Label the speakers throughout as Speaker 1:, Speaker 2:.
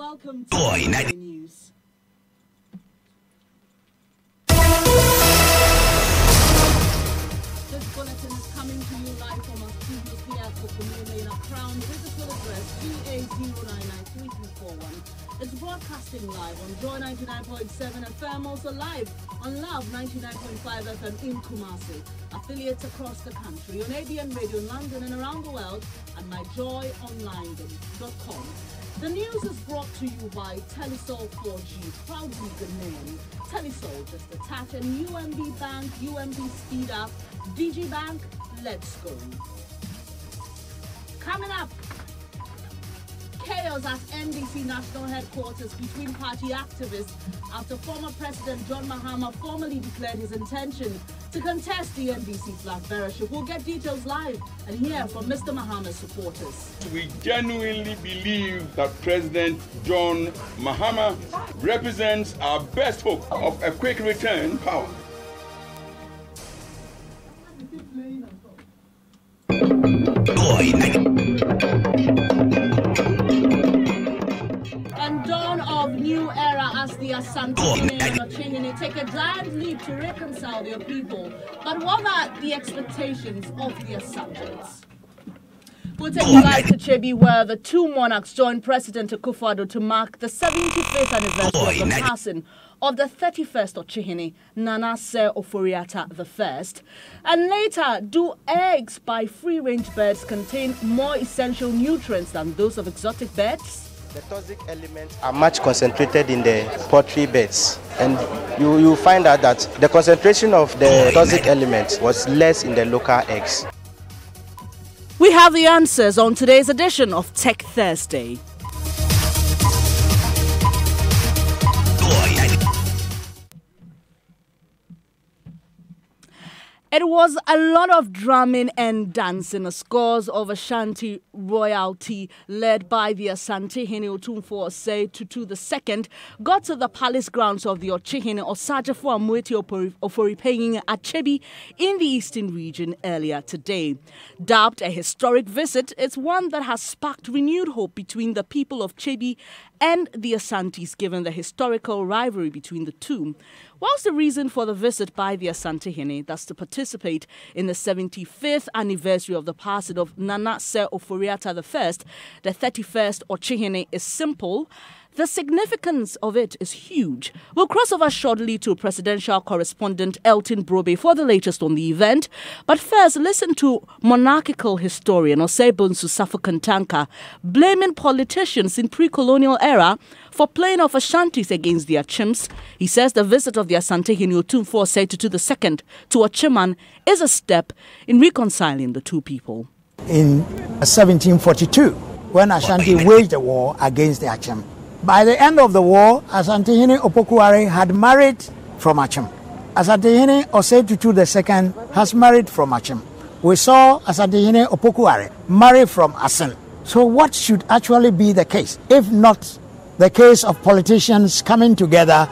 Speaker 1: Welcome to Midday News. This bulletin is coming to you live from our studios here at Kokomele in a Crown. Visitor address GA0993341. It's broadcasting live on Joy 99.7 FM, also live on Love 99.5 FM in Kumasi. Affiliates across the country on ABN Radio in London and around the world at myjoyonline.com. The news is brought to you by Telisol 4G, proudly Ghanaian. Telisol, just attach, and UMB Bank, UMB Speed Up, DG Bank, let's go. Coming up, chaos at NDC National Headquarters between party activists after former President John Mahama formally declared his intention to contest the NDC flag bearership. We'll get details live and hear from Mr. Mahama's supporters.
Speaker 2: We genuinely believe that President John Mahama represents our best hope of a quick return to power.
Speaker 1: And dawn of new era as the Asante Hineni take a giant leap to reconcile their people. But what are the expectations of the Asantes? We'll take you live to Chebi, where the two monarchs joined President Akufo-Addo to mark the 75th anniversary of the passing of the 31st Ochihini, Nana Sir Oforiatta I. And later, do eggs by free-range birds contain more essential nutrients than those of exotic birds?
Speaker 3: The toxic elements are much concentrated in the poultry beds, and you find out that the concentration of the toxic elements was less in the local eggs.
Speaker 1: We have the answers on today's edition of Tech Thursday. It was a lot of drumming and dancing. A scores of Ashanti royalty led by the Asante Hene Otumfuo Osei Tutu II got to the palace grounds of the Ochihene Osajefo Amueti Oforipeyin at Chebi in the eastern region earlier today. Dubbed a historic visit, it's one that has sparked renewed hope between the people of Chebi and the Asantes, given the historical rivalry between the two. Whilst the reason for the visit by the Asante Hene, that's to participate in the 75th anniversary of the passing of Nana Sir Oforiatta I, the 31st Ochihene, is simple, the significance of it is huge. We'll cross over shortly to presidential correspondent Elton Brobe for the latest on the event. But first, listen to monarchical historian Osebunsu Safukantanka blaming politicians in pre-colonial era for playing off Ashantis against their chimps. He says the visit of the Asante Hene Otumfuo Osei Tutu II to Ochiman is a step in reconciling the two people.
Speaker 4: In 1742, when Ashanti waged a war against the Achim, by the end of the war, Asante Hene Opokuare had married from Achim. Asante Hene Osei Tutu II has married from Achim. We saw Asante Hene Opokuare marry from Asin. So what should actually be the case, if not the case of politicians coming together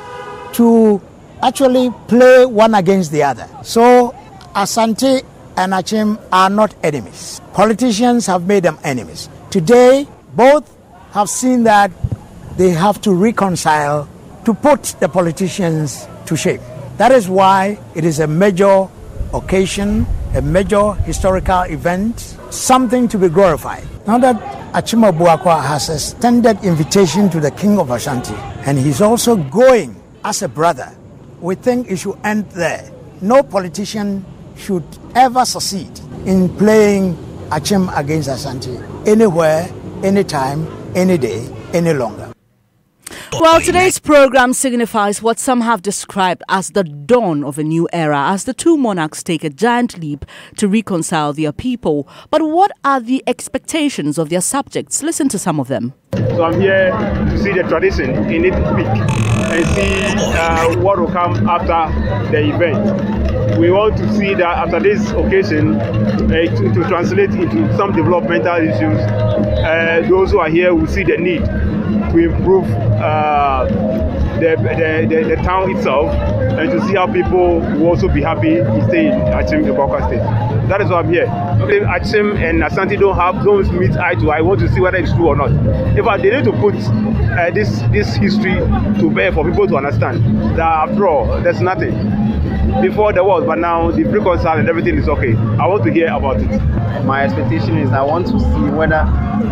Speaker 4: to actually play one against the other? So Asante and Achim are not enemies. Politicians have made them enemies. Today, both have seen that they have to reconcile to put the politicians to shame. That is why it is a major occasion, a major historical event, something to be glorified. Now that Achima Buakwa has extended invitation to the King of Ashanti, and he's also going as a brother, we think it should end there. No politician should ever succeed in playing Achim against Ashanti, anywhere, anytime, any day, any longer.
Speaker 1: Well, today's program signifies what some have described as the dawn of a new era as the two monarchs take a giant leap to reconcile their people. But what are the expectations of their subjects? Listen to some of them.
Speaker 5: So I'm here to see the tradition in its peak and see what will come after the event. We want to see that after this occasion to translate into some developmental issues. Those who are here will see the need to improve the town itself, and to see how people will also be happy to stay in Achim, Iboka State. That is why I'm here. If Achim and Asante don't meet eye to eye, I want to see whether it's true or not. In fact, they need to put this history to bear for people to understand that after all, there's nothing. Before there was, but now the reconcile and everything is okay. I want to hear about it.
Speaker 6: My expectation is I want to see whether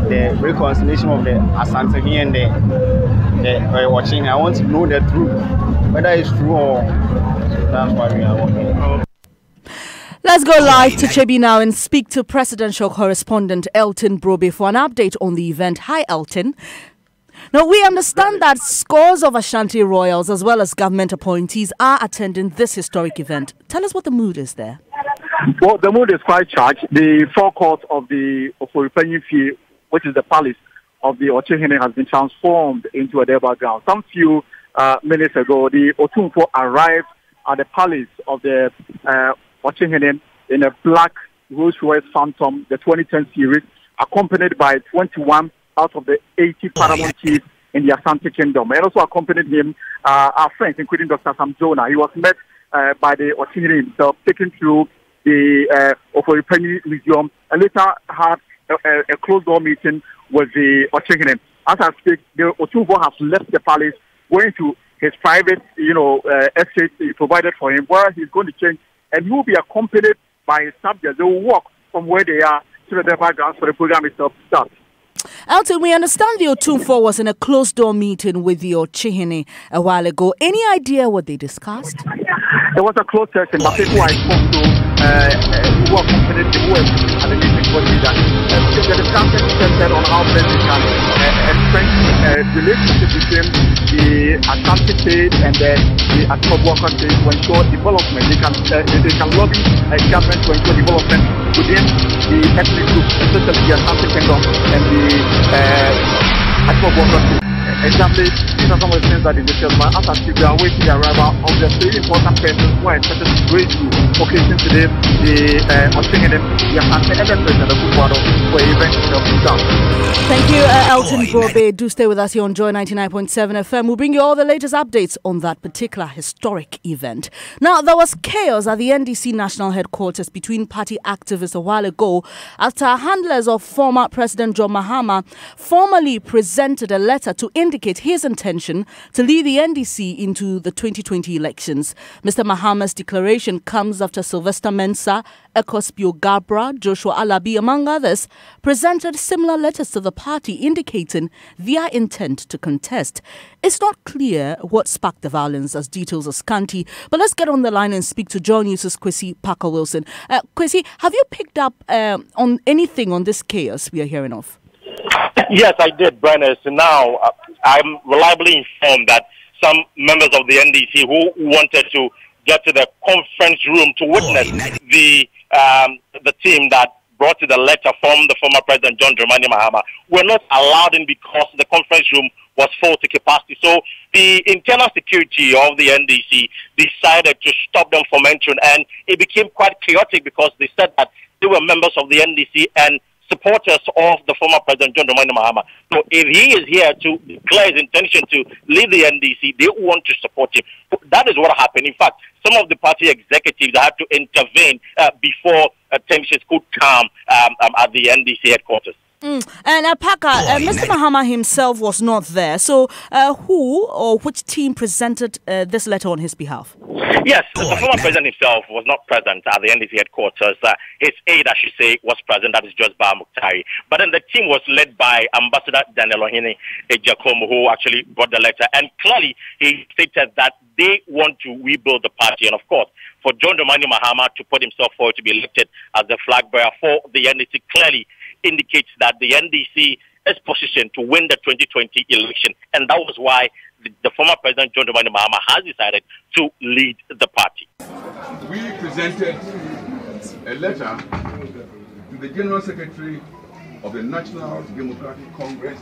Speaker 6: the reconciliation of the Asante and the watching. I want to know the truth, whether it's true or that's why we are working.
Speaker 1: Let's go live to Chebi now and speak to presidential correspondent Elton Brobe for an update on the event. Hi, Elton. Now, we understand that scores of Ashanti royals as well as government appointees are attending this historic event. Tell us what the mood is there.
Speaker 7: Well, the mood is quite charged. The forecourt of the Oforipenyi, which is the palace of the Ochehene, has been transformed into a Deba ground. Some few minutes ago, the Otumfo arrived at the palace of the Ochehene in a black Rolls-Royce Phantom, the 2010 series, accompanied by 21 out of the 80 paramount chiefs in the Asante Kingdom. And also accompanied him our friends, including Dr. Sam Jonah. He was met by the Ochehene himself, taken through the Oforipenyi Museum, and later had a closed-door meeting with the Ochehene. As I speak, the Otumfo has left the palace, going to his private, estate he provided for him, where he's going to change, and he will be accompanied by his subjects. They will walk from where they are to the Deba grounds for the program itself to start.
Speaker 1: Elton, we understand the Otumfo was in a closed-door meeting with the Ochehene a while ago. Any idea what they discussed?
Speaker 7: It was a closed session, but people I spoke to who accompanied the web at the meeting was that the discussion centered on how best we can strengthen relationship between the Ashanti state and the Akobwaka state to ensure development. They can lobby government to ensure development within the ethnic groups, especially the Ashanti Kingdom and the Akobwaka state. Exactly, these are some of the things that they discussed. But as we are waiting the arrival of the three important persons who are expected to grace you occasion today, the Ochehene, the Asante, and the President of Kukwado for event of himself.
Speaker 1: Thank you, Elton Brobe. Do stay with us here on Joy 99.7 FM. We'll bring you all the latest updates on that particular historic event. Now, there was chaos at the NDC national headquarters between party activists a while ago after handlers of former President John Mahama formally presented a letter to indicate his intention to lead the NDC into the 2020 elections. Mr. Mahama's declaration comes after Sylvester Mensah, Ekospio Gabra, Joshua Alabi, among others, presented similar letters to the party indicating their intent to contest. It's not clear what sparked the violence, as details are scanty, but let's get on the line and speak to John News' Kwesi Parker-Wilson. Kwesi, have you picked up on anything on this chaos we are hearing of?
Speaker 8: Yes, I did, Brenner. So now I'm reliably informed that some members of the NDC who wanted to get to the conference room to witness the team that brought to the letter from the former President John Dramani Mahama were not allowed in because the conference room was full to capacity. So the internal security of the NDC decided to stop them from entering, and it became quite chaotic because they said that they were members of the NDC and supporters of the former President John Dramani Mahama. So if he is here to declare his intention to lead the NDC, they want to support him. That is what happened. In fact, some of the party executives had to intervene before tensions could calm at the NDC headquarters.
Speaker 1: And Parker, Mr. Mahama himself was not there. So who or which team presented this letter on his behalf?
Speaker 8: Yes, the former president himself was not present at the NDC headquarters. His aide, I should say, was present. That is Josba Muktari. But then the team was led by Ambassador Daniel Ohene Ejakomo, who actually brought the letter. And clearly, he stated that they want to rebuild the party. And of course, for John Dramani Mahama to put himself forward to be elected as the flag bearer for the NDC clearly indicates that the NDC is positioned to win the 2020 election. And that was why the former President John Dramani Mahama has decided to lead the party.
Speaker 2: We presented a letter to the General Secretary of the National Democratic Congress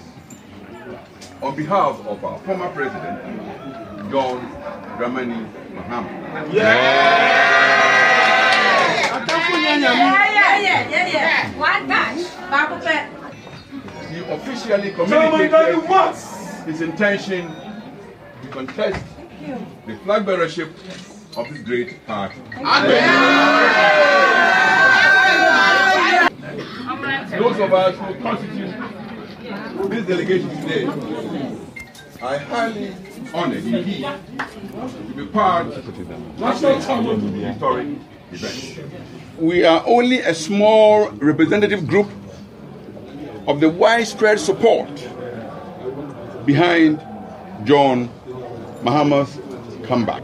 Speaker 2: on behalf of our former President, John Dramani Mahama. He officially communicated his intention to contest the flag bearership of this great party. Those of us who constitute this delegation today are highly honored indeed to be part of national historic event. We are only a small representative group of the widespread support behind John Mahama's comeback.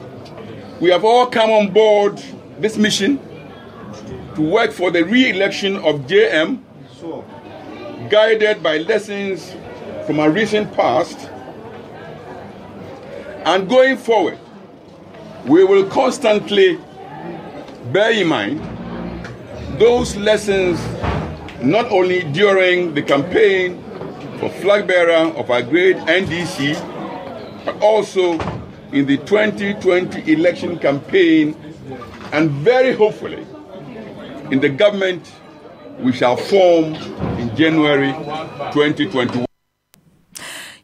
Speaker 2: We have all come on board this mission to work for the re-election of JM, guided by lessons from our recent past. And going forward, we will constantly bear in mind those lessons not only during the campaign for flag bearer of our great NDC, but also in the 2020 election campaign, and very hopefully in the government we shall form in January 2021.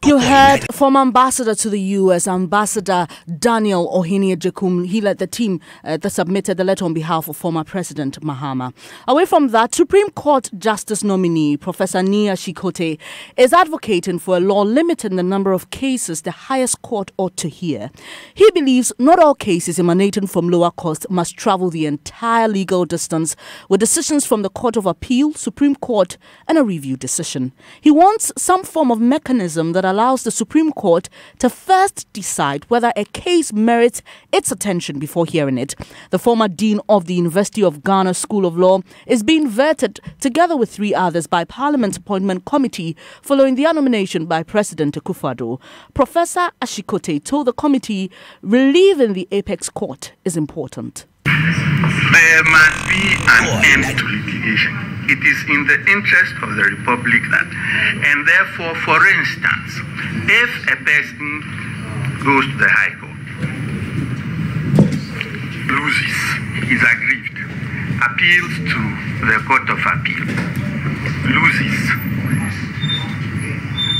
Speaker 1: You heard former ambassador to the U.S., Ambassador Daniel Ohene-Ejekum. He led the team that submitted the letter on behalf of former President Mahama. Away from that, Supreme Court Justice nominee Professor Nia Shikote is advocating for a law limiting the number of cases the highest court ought to hear. He believes not all cases emanating from lower courts must travel the entire legal distance, with decisions from the Court of Appeal, Supreme Court, and a review decision. He wants some form of mechanism that allows the Supreme Court to first decide whether a case merits its attention before hearing it. The former dean of the University of Ghana School of Law is being vetted together with 3 others by Parliament's Appointment Committee following their nomination by President Akufo-Addo. Professor Ashikote told the committee relieving the apex court is important.
Speaker 9: There must be an end to litigation. It is in the interest of the Republic that, and therefore, for instance, if a person goes to the High Court, loses, is aggrieved, appeals to the Court of Appeal, loses,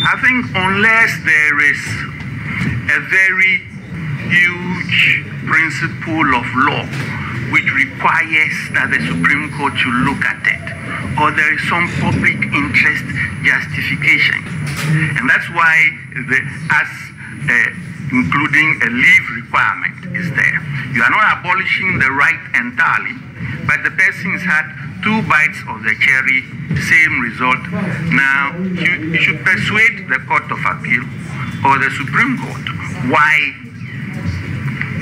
Speaker 9: I think unless there is a very huge principle of law which requires that the Supreme Court should look at it, or there is some public interest justification. And that's why including a leave requirement is there. You are not abolishing the right entirely, but the person's had 2 bites of the cherry, same result. Now, you should persuade the Court of Appeal or the Supreme Court why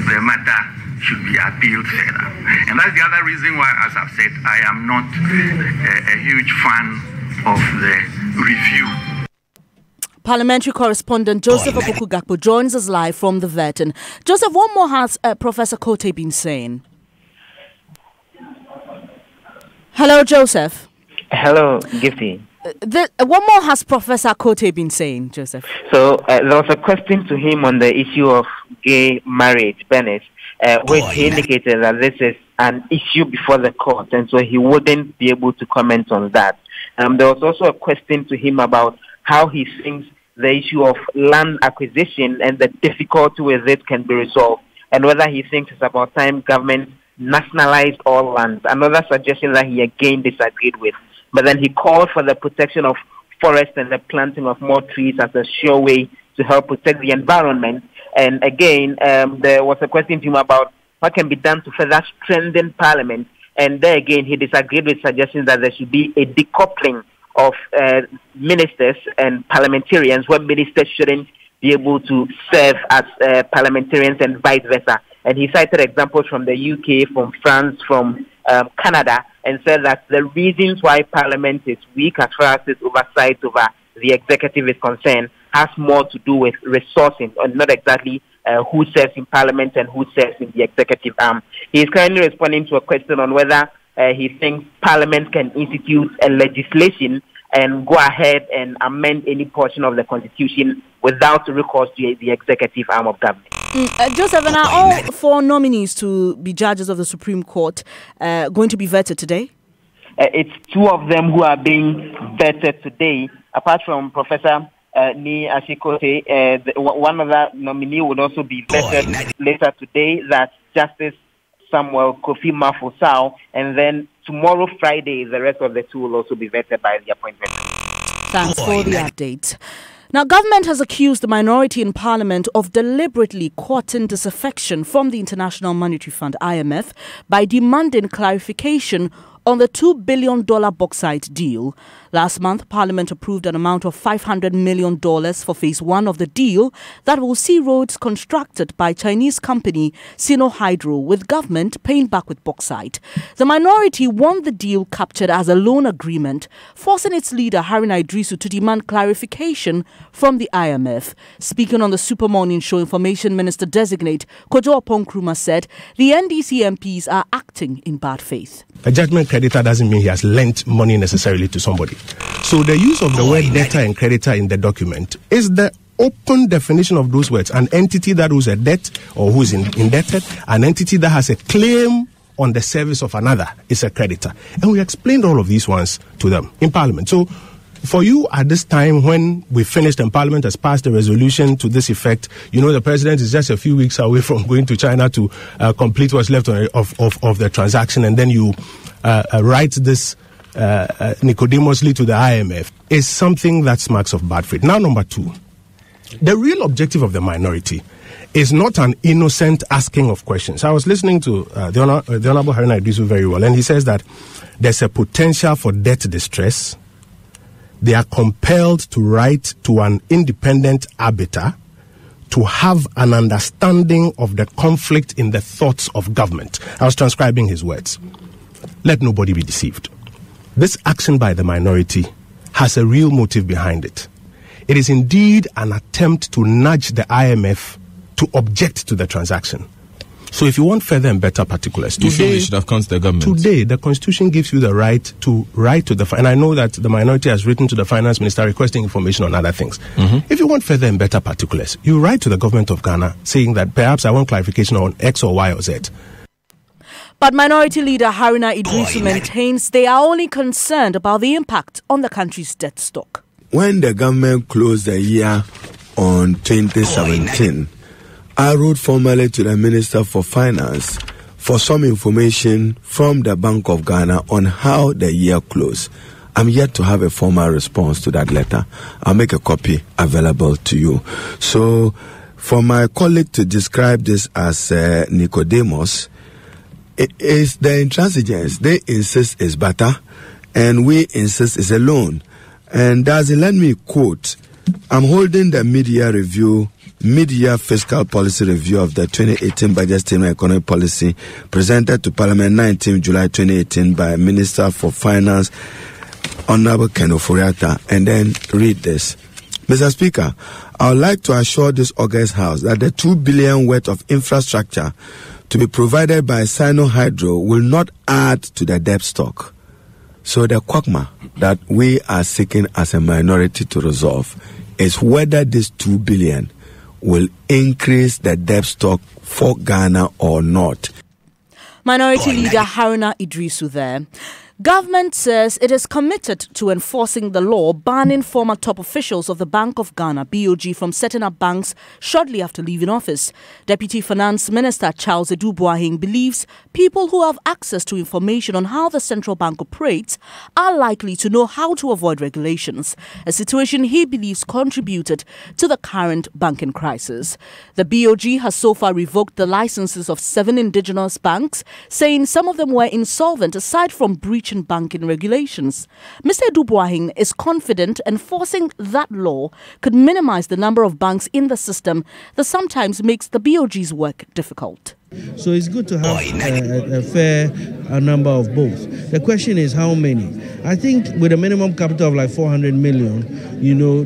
Speaker 9: the matter should be appealed further. And that's the other reason why, as I've said, I am not a huge fan of the review.
Speaker 1: Parliamentary correspondent Joseph Opoku-Gakpo joins us live from the Verton. Joseph, what more has Professor Kote been saying? Hello, Joseph.
Speaker 10: Hello, Gifty.
Speaker 1: What more has Professor Kote been saying, Joseph?
Speaker 10: So there was a question to him on the issue of gay marriage, Bennett, which he indicated that this is an issue before the court, and so he wouldn't be able to comment on that. There was also a question to him about how he thinks the issue of land acquisition and the difficulty with it can be resolved, and whether he thinks it's about time government nationalized all lands. Another suggestion that he again disagreed with. But then he called for the protection of forests and the planting of more trees as a sure way to help protect the environment. And again, there was a question to him about what can be done to further strengthen Parliament. And there again, he disagreed with suggestions that there should be a decoupling of ministers and parliamentarians, where ministers shouldn't be able to serve as parliamentarians and vice versa. And he cited examples from the UK, from France, from Canada, and said that the reasons why Parliament is weak as far as its oversight over the executive is concerned has more to do with resourcing, and not exactly who serves in Parliament and who serves in the executive arm. He is currently responding to a question on whether he thinks Parliament can institute a legislation and go ahead and amend any portion of the Constitution without recourse to the executive arm of government.
Speaker 1: Joseph, and are all 4 nominees to be judges of the Supreme Court going to be vetted today?
Speaker 10: It's 2 of them who are being vetted today, apart from Professor Ni Ashikote, one other nominee would also be vetted later today. That's Justice Samuel Kofi Mafusau, and then tomorrow, Friday, the rest of the two will also be vetted by the appointment.
Speaker 1: Thanks for the update. Now, government has accused the minority in parliament of deliberately courting disaffection from the International Monetary Fund, IMF, by demanding clarification on the $2 billion bauxite deal. Last month, Parliament approved an amount of $500 million for phase one of the deal that will see roads constructed by Chinese company Sino Hydro, with government paying back with bauxite. The minority won the deal captured as a loan agreement, forcing its leader Haruna Idrisu to demand clarification from the IMF. Speaking on the Super Morning Show, Information Minister Designate Kojo Oponkruma said the NDC MPs are acting in bad faith.
Speaker 11: A judgment creditor doesn't mean he has lent money necessarily to somebody. So the use of the word debtor and creditor in the document is the open definition of those words. An entity that owes a debt or who is indebted, an entity that has a claim on the service of another is a creditor. And we explained all of these ones to them in Parliament. So for you at this time, when we finished and Parliament has passed a resolution to this effect, you know the President is just a few weeks away from going to China to complete what's left of the transaction, and then you write this Nicodemously to the IMF, is something that smacks of bad faith. Now, number two, the real objective of the minority is not an innocent asking of questions. I was listening to the Honorable Haruna Idrisu very well, and he says that there's a potential for debt distress. They are compelled to write to an independent arbiter to have an understanding of the conflict in the thoughts of government. I was transcribing his words. Let nobody be deceived. This action by the minority has a real motive behind it. It is indeed an attempt to nudge the IMF to object to the transaction. So if you want further and better particulars,
Speaker 12: you feel they should have come to the government?
Speaker 11: Today, the Constitution gives you the right to write to the... And I know that the minority has written to the Finance Minister requesting information on other things. Mm-hmm. If you want further and better particulars, you write to the government of Ghana saying that perhaps I want clarification on X or Y or Z.
Speaker 1: But Minority Leader Haruna Idrisu maintains they are only concerned about the impact on the country's debt stock.
Speaker 13: When the government closed the year on 2017, I wrote formally to the Minister for Finance for some information from the Bank of Ghana on how the year closed. I'm yet to have a formal response to that letter. I'll make a copy available to you. So, for my colleague to describe this as Nicodemus, it is the intransigence. They insist is better, and we insist is a loan. And does it let me quote, I'm holding the mid-year fiscal policy review of the 2018 budget statement economic policy presented to Parliament 19 July 2018 by Minister for Finance, Honorable Ken Oforiatta, and then read this. Mr. Speaker, I would like to assure this august House that the $2 billion worth of infrastructure to be provided by Sino Hydro will not add to the debt stock. So the quagmire that we are seeking as a minority to resolve is whether this $2 billion will increase the debt stock for Ghana or not.
Speaker 1: Minority Leader Haruna Idrisu there. Government says it is committed to enforcing the law banning former top officials of the Bank of Ghana, BOG, from setting up banks shortly after leaving office. Deputy Finance Minister Charles Edu-Boahing believes people who have access to information on how the central bank operates are likely to know how to avoid regulations, a situation he believes contributed to the current banking crisis. The BOG has so far revoked the licenses of 7 indigenous banks, saying some of them were insolvent aside from breach in banking regulations. Mr. Edu-Boahing is confident enforcing that law could minimize the number of banks in the system that sometimes makes the BOG's work difficult.
Speaker 14: So it's good to have a fair number of both. The question is how many? I think with a minimum capital of like 400 million,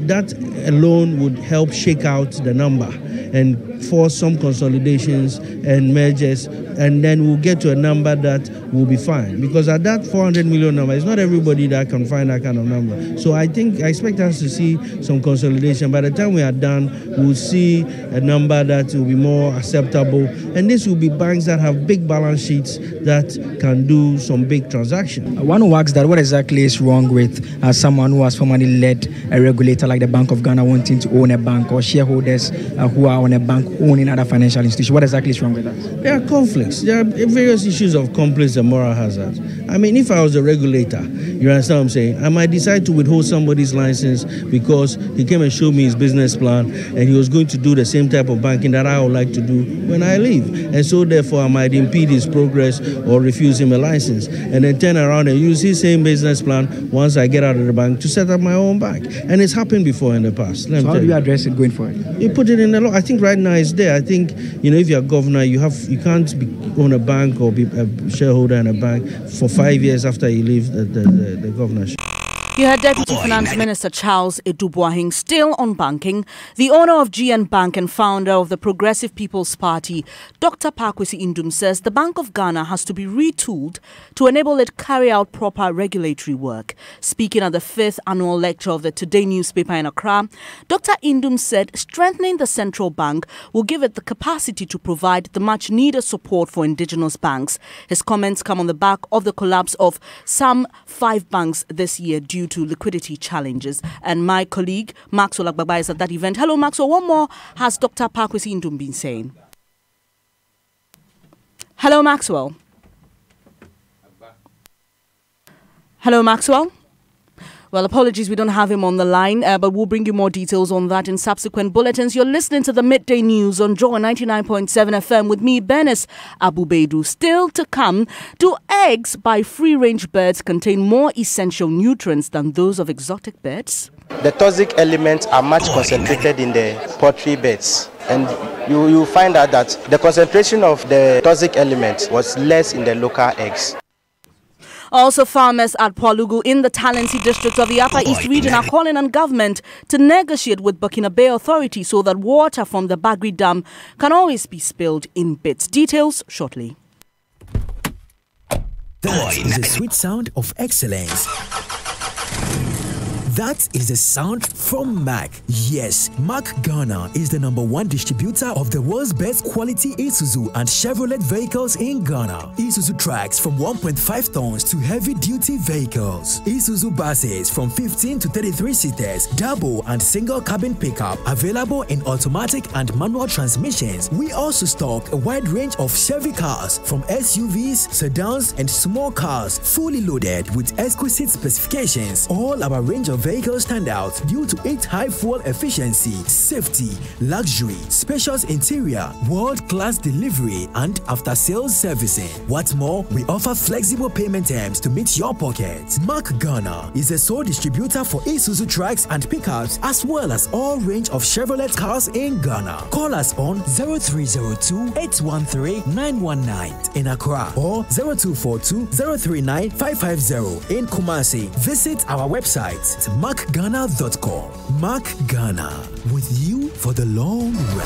Speaker 14: that alone would help shake out the number and force some consolidations and mergers, and then we'll get to a number that we'll be fine. Because at that 400 million number, it's not everybody that can find that kind of number. So I expect us to see some consolidation. By the time we are done, we'll see a number that will be more acceptable. And this will be banks that have big balance sheets that can do some big transactions.
Speaker 15: One who asks that what exactly is wrong with someone who has formerly led a regulator like the Bank of Ghana wanting to own a bank, or shareholders who are on a bank owning other financial institutions? What exactly is wrong with that?
Speaker 14: There are conflicts. There are various issues of conflicts and moral hazards. I mean, if I was a regulator, you understand what I'm saying, I might decide to withhold somebody's license because he came and showed me his business plan and he was going to do the same type of banking that I would like to do when I leave. And so therefore I might impede his progress or refuse him a license, and then turn around and use his same business plan once I get out of the bank to set up my own bank. And it's happened before in the past.
Speaker 15: So how do you address it going forward?
Speaker 14: You put it in the law. I think right now it's there. I think, if you're a governor, you can't own a bank or be a shareholder in a bank for 5 years after you leave the governorship.
Speaker 1: You heard Deputy Finance Minister Charles Eduboahing still on banking. The owner of GN Bank and founder of the Progressive People's Party, Dr. Pakwesi Indum, says the Bank of Ghana has to be retooled to enable it carry out proper regulatory work. Speaking at the 5th annual lecture of the Today newspaper in Accra, Dr. Indum said strengthening the central bank will give it the capacity to provide the much-needed support for indigenous banks. His comments come on the back of the collapse of some 5 banks this year due to liquidity challenges. And my colleague Maxwell Agbagba is at that event. Hello, Maxwell. What more has Dr. Pakwesi Indum been saying? Hello, Maxwell. Hello, Maxwell. Well, apologies, we don't have him on the line, but we'll bring you more details on that in subsequent bulletins. You're listening to the Midday News on Joy 99.7 FM with me, Bernice Abubedu. Still to come, do eggs by free-range birds contain more essential nutrients than those of exotic birds?
Speaker 3: The toxic elements are much concentrated in the poultry beds, and you find out that the concentration of the toxic elements was less in the local eggs.
Speaker 1: Also, farmers at Pwalugu in the Talensi district of the Upper East region are calling on government to negotiate with Burkina Bay authorities so that water from the Bagri Dam can always be spilled in bits. Details shortly.
Speaker 16: That is the sweet sound of excellence. That is the sound from Mack. Yes, Mack Ghana is the #1 distributor of the world's best quality Isuzu and Chevrolet vehicles in Ghana. Isuzu trucks from 1.5 tons to heavy-duty vehicles. Isuzu buses from 15 to 33 seaters, double and single cabin pickup, available in automatic and manual transmissions. We also stock a wide range of Chevy cars, from SUVs, sedans, and small cars, fully loaded with exquisite specifications. All our range of vehicles stand out due to its high fuel efficiency, safety, luxury, spacious interior, world-class delivery, and after-sales servicing. What's more, we offer flexible payment terms to meet your pockets. Mack Ghana is a sole distributor for Isuzu trucks and pickups, as well as all range of Chevrolet cars in Ghana. Call us on 0302-813-919 in Accra or 0242-039-550 in Kumasi. Visit our website mackghana.com. Mack Ghana, with you for the long run.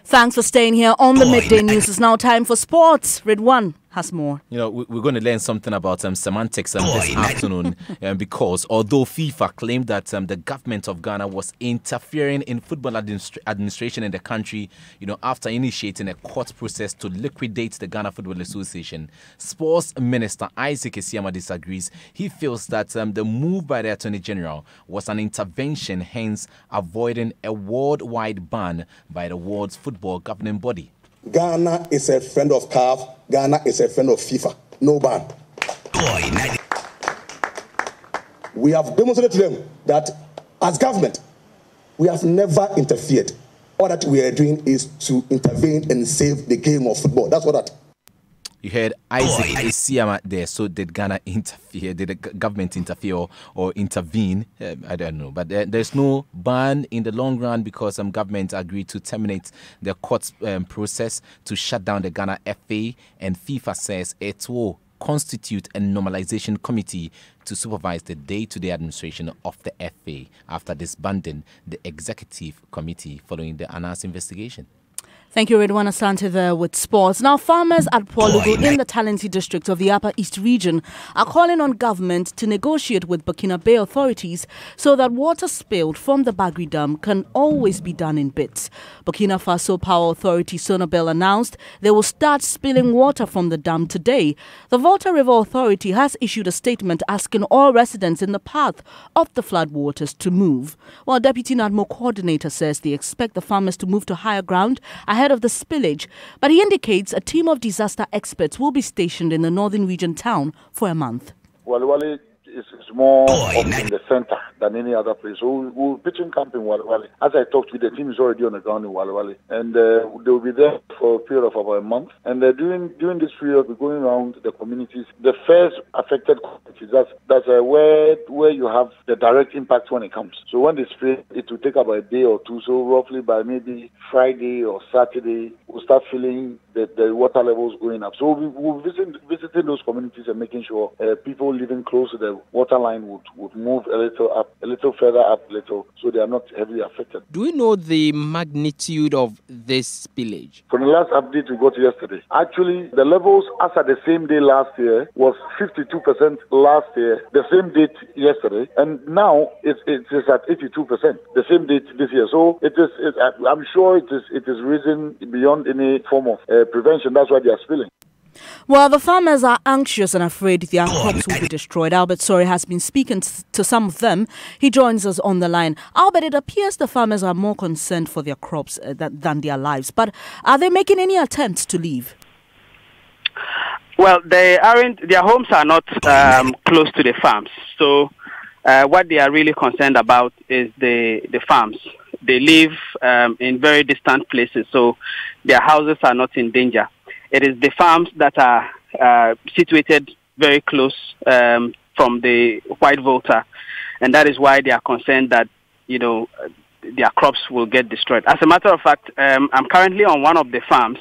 Speaker 1: Thanks for staying here on the Midday News. It's now time for sports. Ridwan has more.
Speaker 12: We're going to learn something about semantics this afternoon because although FIFA claimed that the government of Ghana was interfering in football administration in the country, after initiating a court process to liquidate the Ghana Football Association, Sports Minister Isaac Esiama disagrees. He feels that the move by the Attorney General was an intervention, hence avoiding a worldwide ban by the world's football governing body.
Speaker 17: Ghana is a friend of CAF. Ghana is a friend of FIFA. No ban. We have demonstrated to them that as government, we have never interfered. All that we are doing is to intervene and save the game of football. That's what that.
Speaker 12: You heard Isaac Esiama there. So did Ghana interfere? Did the government interfere or intervene? I don't know. But there's no ban in the long run because government agreed to terminate the court process to shut down the Ghana FA, and FIFA says it will constitute a normalization committee to supervise the day-to-day administration of the FA after disbanding the executive committee following the announced investigation.
Speaker 1: Thank you, Redwan Asante there with sports. Now, farmers at Polugu in the Talensi district of the Upper East region are calling on government to negotiate with Burkina Bay authorities so that water spilled from the Bagri Dam can always be done in bits. Burkina Faso Power Authority Sonabel announced they will start spilling water from the dam today. The Volta River Authority has issued a statement asking all residents in the path of the floodwaters to move. While Deputy NADMO coordinator says they expect the farmers to move to higher ground ahead of the spillage, but he indicates a team of disaster experts will be stationed in the northern region town for a month.
Speaker 18: Walwale is more up in the center than any other place. So we'll pitch in camp in Walwale. As I talked to you, the team is already on the ground in Walwale, and they will be there for a period of about a month. And during this period, we're going around the communities, the first affected communities. That's where you have the direct impact when it comes. So when they spill, it will take about a day or two. So roughly by maybe Friday or Saturday, we'll start feeling the water levels going up. So we'll be visiting those communities and making sure people living close to the water line would move a little further up, so they are not heavily affected.
Speaker 19: Do we know the magnitude of this spillage?
Speaker 18: From the last update we got yesterday, actually the levels as at the same day last year was 52% last year, the same date yesterday, and now it is at 82%, the same date this year. So I'm sure it is risen beyond any form of prevention. That's why they are spilling.
Speaker 1: Well, the farmers are anxious and afraid their crops will be destroyed. Albert Sori has been speaking to some of them. He joins us on the line. Albert, it appears the farmers are more concerned for their crops than their lives. But are they making any attempts to leave?
Speaker 20: Well, they aren't. Their homes are not close to the farms. So what they are really concerned about is the farms. They live in very distant places, so their houses are not in danger. It is the farms that are situated very close from the White Volta, and that is why they are concerned that, their crops will get destroyed. As a matter of fact, I'm currently on one of the farms,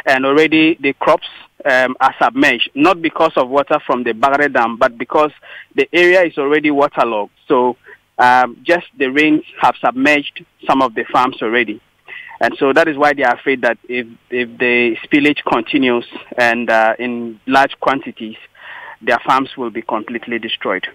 Speaker 20: and already the crops are submerged, not because of water from the Bagre Dam, but because the area is already waterlogged. So just the rains have submerged some of the farms already. And so that is why they are afraid that if the spillage continues and in large quantities, their farms will be completely destroyed.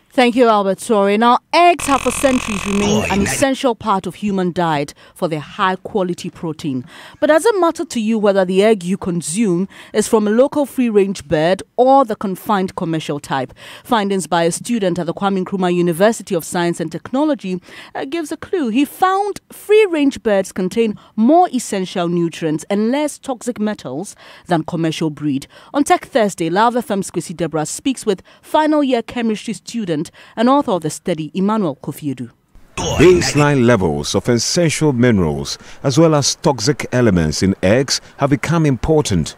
Speaker 1: Thank you, Albert Sori. Now, eggs have for centuries remained an essential part of human diet for their high-quality protein. But does it matter to you whether the egg you consume is from a local free-range bird or the confined commercial type? Findings by a student at the Kwame Nkrumah University of Science and Technology gives a clue. He found free-range birds contain more essential nutrients and less toxic metals than commercial breed. On Tech Thursday, Love FM's Kwesi Deborah speaks with final-year chemistry student and author of the study, Emmanuel Kofiedu.
Speaker 21: Baseline levels of essential minerals as well as toxic elements in eggs have become important.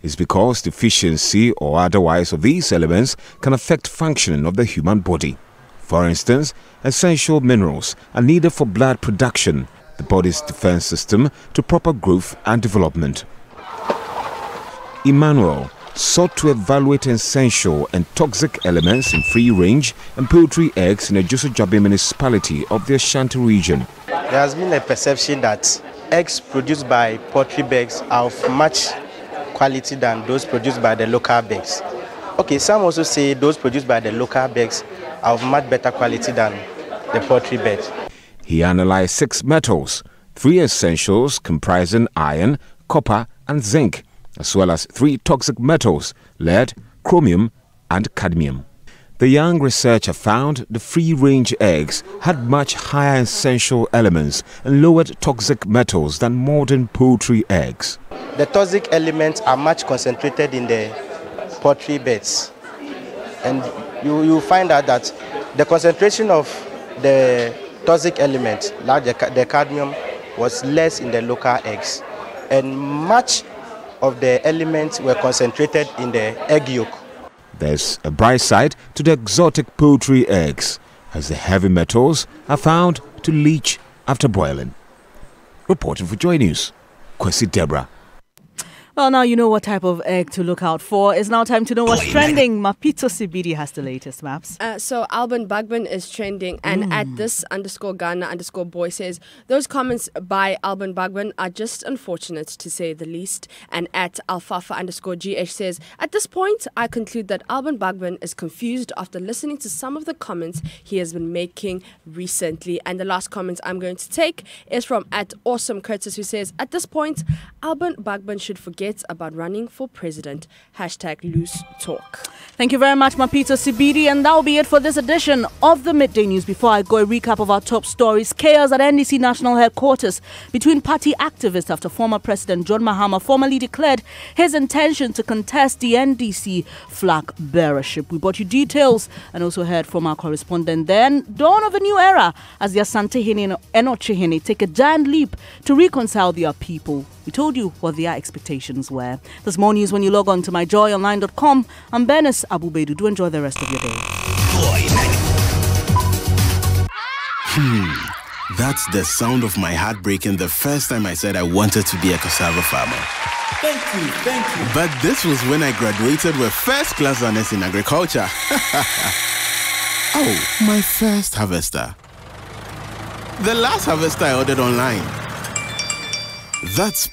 Speaker 21: It's because deficiency or otherwise of these elements can affect functioning of the human body. For instance, essential minerals are needed for blood production, the body's defense system, to proper growth and development. Emmanuel sought to evaluate essential and toxic elements in free-range and poultry eggs in the Joso Jabe municipality of the Ashanti region.
Speaker 3: There has been a perception that eggs produced by poultry birds are of much quality than those produced by the local birds. Okay, some also say those produced by the local birds are of much better quality than the poultry birds.
Speaker 21: He analyzed 6 metals, 3 essentials comprising iron, copper and zinc, as well as 3 toxic metals, lead, chromium and cadmium. The young researcher found the free-range eggs had much higher essential elements and lowered toxic metals than modern poultry eggs.
Speaker 3: The toxic elements are much concentrated in the poultry beds, and you find out that the concentration of the toxic element, like the cadmium, was less in the local eggs, and much of the elements were concentrated in the egg yolk.
Speaker 21: There's a bright side to the exotic poultry eggs, as the heavy metals are found to leach after boiling. Reporting for Joy News, Kwesi Deborah.
Speaker 1: Well, now you know what type of egg to look out for. It's now time to know what's trending. Mapito Sibidi has the latest, Maps.
Speaker 4: So Alban Bagbin is trending, and at this_Ghana_boy says, those comments by Alban Bagbin are just unfortunate to say the least. And at Alfafa_GH says, at this point, I conclude that Alban Bagbin is confused after listening to some of the comments he has been making recently. And the last comment I'm going to take is from at Awesome Curtis, who says, at this point, Alban Bagbin should forget about running for president. #loose talk.
Speaker 1: Thank you very much, Mapito Sibidi. And that will be it for this edition of the Midday News. Before I go, a recap of our top stories. Chaos at NDC National Headquarters between party activists after former President John Mahama formally declared his intention to contest the NDC flag bearership. We brought you details and also heard from our correspondent then. Dawn of a new era as the Asante-Hene and Enoche-Hene take a giant leap to reconcile their people. We told you what their expectations were. There's more news when you log on to myjoyonline.com. I'm Benis Abubedu. Do enjoy the rest of your day.
Speaker 22: That's the sound of my heart breaking the first time I said I wanted to be a cassava farmer.
Speaker 23: Thank you.
Speaker 22: But this was when I graduated with first class honors in agriculture. Oh, my first harvester. The last harvester I ordered online. That's